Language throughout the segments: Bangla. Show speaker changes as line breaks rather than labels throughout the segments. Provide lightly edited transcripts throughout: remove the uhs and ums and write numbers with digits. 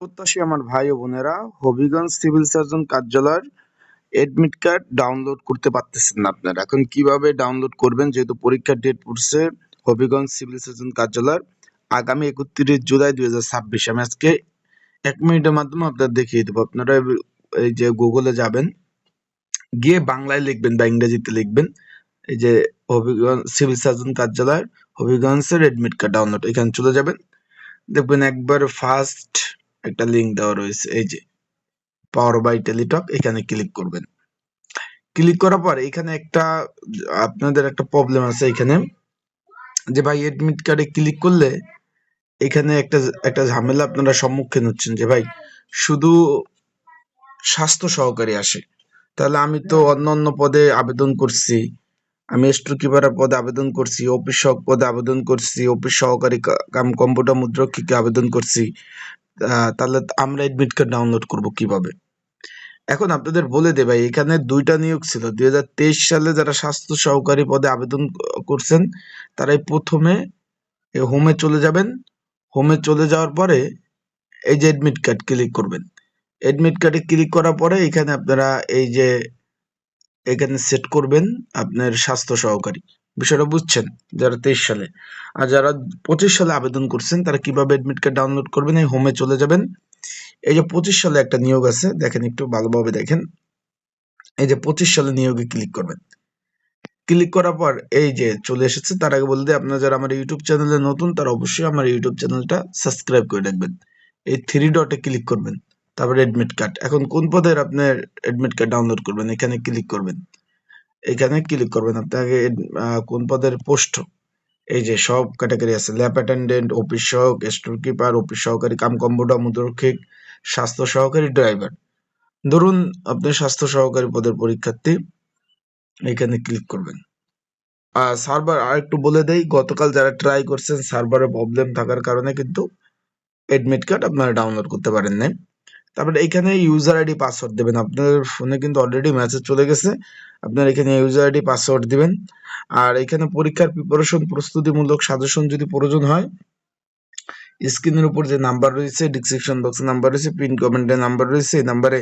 প্রত্যাশী আমার ভাই ও বোনেরা, হবিগঞ্জ সিভিল সার্জন কার্যালয়ের এডমিট কার্ড ডাউনলোড করতে পারতেছেন না আপনারা। এখন কিভাবে ডাউনলোড করবেন, যেহেতু পরীক্ষার ডেট পড়ছে হবিগঞ্জ সিভিল সার্জন কার্যালয়ের আগামী 31 জুলাই 2026। আমি আজকে 1 মিনিটের মাধ্যমে আপনাদের দেখিয়ে দেবো। আপনারা এই যে গুগলে যাবেন, গিয়ে বাংলায় লিখবেন বা ইংরেজিতে লিখবেন এই যে হবিগঞ্জ সিভিল সার্জন কার্যালয়ের হবিগঞ্জের এডমিট কার্ড ডাউনলোড, এখানে চলে যাবেন। দেখবেন একবার ফার্স্ট একটা লিঙ্ক দেওয়া রয়েছে, এই যে পাওয়ার বাই টেলিটক, এখানে ক্লিক করবেন। ক্লিক করার পর এখানে আপনাদের একটা প্রবলেম আছে এখানে, যে ভাই এডমিট কার্ডে ক্লিক করলে এখানে একটা ঝামেলা আপনারা সম্মুখীন হচ্ছেন, যে ভাই শুধু স্বাস্থ্য সহকারী আসে। তাহলে আমি তো অন্য পদে আবেদন করছি, আমি স্টোর কিপারের পদে আবেদন করছি, অফিস সহক পদে আবেদন করছি, অফিস সহকারী কাম কম্পিউটার মুদ্রক্ষিকে আবেদন করছি। তাহলে আমরা এডমিট কার্ড ডাউনলোড করব কিভাবে? এখন আপনাদের বলে দে ভাই, এখানে 2টা নিয়োগ ছিল। 2023 সালে যারা স্বাস্থ্য সহকারী পদে আবেদন করছেন, তারাই প্রথমে হোমে চলে যাবেন। হোমে চলে যাওয়ার পরে এই যে এডমিট কার্ড ক্লিক করবেন। এডমিট কার্ডে ক্লিক করার পরে এখানে আপনারা এই যে এখানে সেট করবেন আপনার স্বাস্থ্য সহকারী। বিষয়টা বুঝছেন? যারা 23 সালে, আর যারা 25 সালে আবেদন করছেন তারা কিভাবে এডমিট কার্ড ডাউনলোড করবেন, এই হোমে চলে যাবেন। এই যে 25 সালে একটা নিয়োগ আছে, দেখেন একটু ভালোভাবে দেখেন। এই যে 25 সালে নিয়োগে ক্লিক করবেন। ক্লিক করার পর এই যে চলে এসেছে। তার আগে বলতে, আপনারা যারা আমার ইউটিউব চ্যানেলে নতুন তারা অবশ্যই আমার ইউটিউব চ্যানেলটা সাবস্ক্রাইব করে রাখবেন। এই 3 ডটে ক্লিক করবেন, তারপরে এডমিট কার্ড। এখন কোন পদের আপনার এডমিট কার্ড ডাউনলোড করবেন, এখানে ক্লিক করবেন। এখানে ক্লিক করবেন আপনাকে কোন পদের পোস্ট, এই যে সব ক্যাটাগরি আছে, ল্যাব অ্যাটেন্ডেন্ট, অফিস সহক, স্টোর কিপার, অফিস সহকারী কাম কম্পিউটার মুদ্রক্ষিক, স্বাস্থ্য সহকারী, ড্রাইভার। ধরুন আপনি স্বাস্থ্য সহকারী পদের পরীক্ষার্থী, এখানে ক্লিক করবেন। সার্ভার আর একটু বলে দেই, গতকাল যারা ট্রাই করছেন সার্ভারের প্রবলেম থাকার কারণে কিন্তু এডমিট কার্ড আপনারা ডাউনলোড করতে পারেন নাই। তারপরে এখানে ইউজার আইডি পাসওয়ার্ড দেবেন। আপনার ফোনে কিন্তু অলরেডি মেসেজ চলে গেছে, আপনার এখানে ইউজার আইডি পাসওয়ার্ড দিবেন। আর এখানে পরীক্ষার প্রিপারেশন প্রস্তুতিমূলক সাজেশন যদি প্রয়োজন হয়, স্ক্রিনের উপর যে নাম্বার রয়েছে, ডিসক্রিপশন বক্সে নাম্বার রয়েছে, পিন কমেন্টে নাম্বার রয়েছে, এই নাম্বারে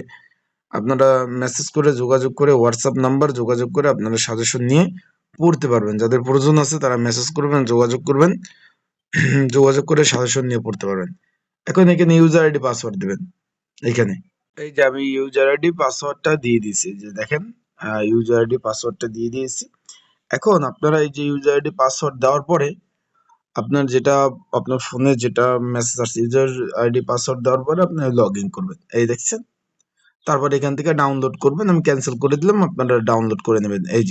আপনারা মেসেজ করে যোগাযোগ করে, হোয়াটসঅ্যাপ নাম্বার যোগাযোগ করে আপনারা সাজেশন নিয়ে পড়তে পারবেন। যাদের প্রয়োজন আছে তারা মেসেজ করবেন, যোগাযোগ করবেন, যোগাযোগ করে সাজেশন নিয়ে পড়তে পারবেন। এখন এখানে ইউজার আইডি পাসওয়ার্ড দিবেন। এখানে এই যে আমি ইউজার আইডি পাসওয়ার্ডটা দিয়ে দিয়েছি, যে দেখেন ইউজার আইডি পাসওয়ার্ডটা দিয়ে দিয়েছি। এখন আপনারা এই যে ইউজার আইডি পাসওয়ার্ড দেওয়ার পরে আপনার আপনার ফোনে যেটা মেসেজ আসছে, ইউজার আইডি পাসওয়ার্ড দেওয়ার পরে আপনি লগ ইন করবেন, এই দেখছেন। তারপর এখান থেকে ডাউনলোড করবেন, আমি ক্যান্সেল করে দিলাম, আপনারা ডাউনলোড করে নেবেন। এই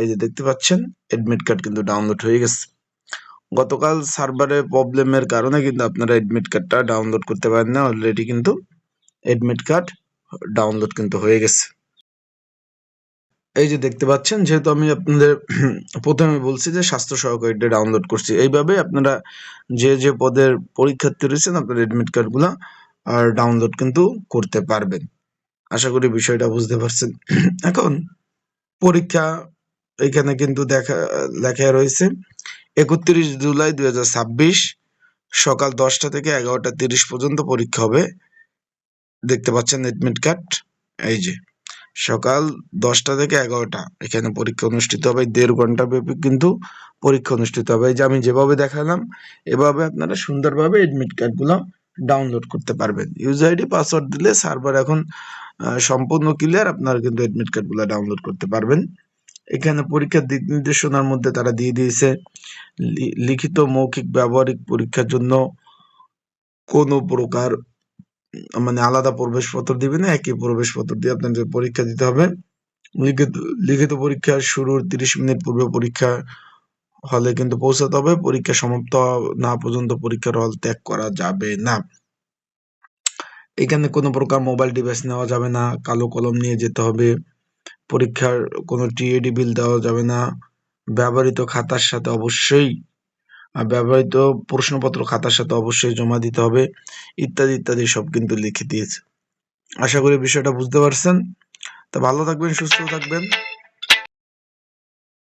যে দেখতে পাচ্ছেন এডমিট কার্ড কিন্তু ডাউনলোড হয়ে গেছে। গতকাল সার্ভারের প্রবলেমের কারণে কিন্তু আপনারা এডমিট কার্ডটা ডাউনলোড করতে পারেন না, অলরেডি কিন্তু এডমিট কার্ড ডাউনলোড কিন্তু হয়ে গেছে। এই যে দেখতে পাচ্ছেন, যেহেতু আমি আপনাদের প্রথমে বলছি যে স্বাস্থ্য সহকারীটা ডাউনলোড করছি, এইভাবে আপনারা যে পদের পরীক্ষার্থী রয়েছেন আপনার এডমিট কার্ডগুলো আর ডাউনলোড কিন্তু করতে পারবেন। আশা করি বিষয়টা বুঝতে পারছেন। এখন পরীক্ষা এখানে কিন্তু লেখা রয়েছে 31 জুলাই 2026 সকাল 10টা থেকে 11টা 30 পর্যন্ত পরীক্ষা হবে। দেখতে পাচ্ছেন এডমিট কার্ড, এই যে সকাল 10টা থেকে 11টা এখানে পরীক্ষা অনুষ্ঠিত হবে। 1.5 ঘন্টা ব্যাপী কিন্তু পরীক্ষা অনুষ্ঠিত হবে। এই যে আমি যেভাবে দেখালাম, এভাবে আপনারা সুন্দরভাবে এডমিট কার্ডগুলো ডাউনলোড করতে পারবেন। ইউজার আইডি পাসওয়ার্ড দিলে সার্ভার এখন সম্পূর্ণ ক্লিয়ার, আপনারা কিন্তু এডমিট কার্ডগুলো ডাউনলোড করতে পারবেন। এখানে পরীক্ষার দিক নির্দেশনার মধ্যে তারা দিয়ে দিয়েছে, লিখিত, মৌখিক, ব্যবহারিক পরীক্ষার জন্য কোনো প্রকার আলাদা প্রবেশপত্র দিবে না, একই প্রবেশপত্র দিয়ে আপনাদের পরীক্ষা দিতে হবে। লিখিত পরীক্ষার শুরুর 30 মিনিট পূর্বে পরীক্ষা হলে কিন্তু পৌঁছাতে হবে। পরীক্ষা সমাপ্ত না পর্যন্ত পরীক্ষার হল ত্যাগ করা যাবে না। এখানে কোনো প্রকার মোবাইল ডিভাইস নেওয়া যাবে না, কালো কলম নিয়ে যেতে হবে। পরীক্ষার কোনো টিএডি বিল দেওয়া যাবে না। ব্যবহৃত খাতার সাথে অবশ্যই ব্যবহৃত প্রশ্নপত্র খাতার সাথে অবশ্যই জমা দিতে হবে, ইত্যাদি ইত্যাদি সব কিন্তু লিখে দিয়েছে। আশা করি বিষয়টা বুঝতে পারছেন। তো ভালো থাকবেন, সুস্থ থাকবেন।